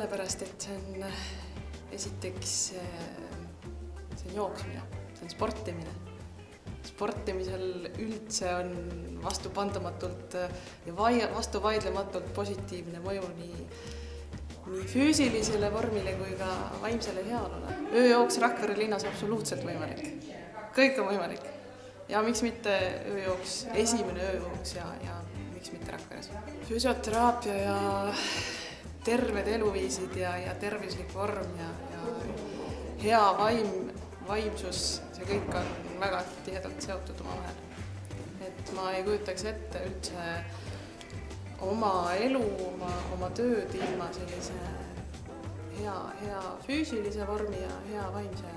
sellepärast, et see on esiteks see on jooksmine, see on sportimine. Sportimisel üldse on vastupandamatult ja vastuvaidlematult positiivne mõju nii füüsilisele vormile kui ka vaimsele heaolule. Ööjooks Rakvere linnas absoluutselt võimalik. Kõik on võimalik. Ja miks mitte ööjooks, esimene ööjooks ja miks mitte Rakveres. Füsioteraapia ja terved eluviisid ja tervislik vorm ja hea vaimsus, see kõik on väga tihedalt seotud omavahel. Et ma ei kujutaks ette üldse oma elu, oma tööd ilma sellise hea füüsilise vormi ja hea vaimse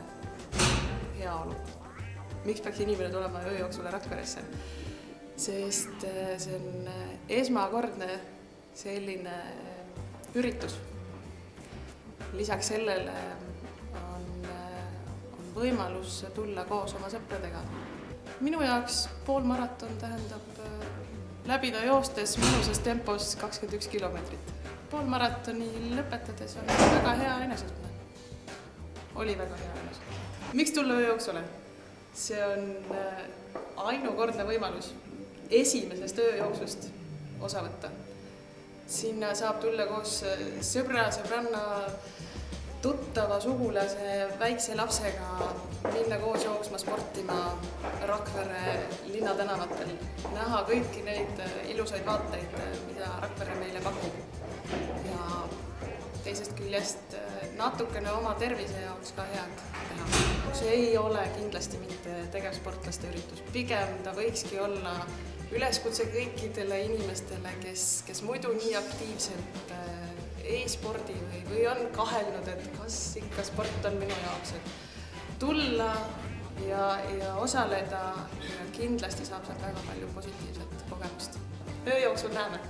heaolu. Miks peaks inimene tulema ööjooksule Rakveresse? Sest see on esmakordne selline üritus. Lisaks sellele on võimalus tulla koos oma sõpradega. Minu jaoks poolmaraton tähendab läbida joostes mõnusas tempos 21 kilomeetrit. Poolmaratoni lõpetades on väga hea enesetunne. Oli väga hea enesetunne. Miks tulla ööjooksule? See on ainukordne võimalus esimesest ööjooksust osa võtta. Sinna saab tulla koos sõbranna, tuttava, sugulase, väikse lapsega, minna koos jooksma, sportima Rakvere linnatänavatel, näha kõiki neid ilusaid vaateid, mida Rakvere meile pakub. Ja teisest küljest natukene oma tervise jaoks ka head teha. See ei ole kindlasti mitte tegevsportlaste üritus. Pigem ta võikski olla üleskutse kõikidele inimestele, kes muidu nii aktiivselt e-spordi või on kahelnud, et kas ikka sport on minu jaoks. Tulla ja osaleda ja kindlasti saab sealt väga palju positiivset kogemust. Ööjooksul näeme!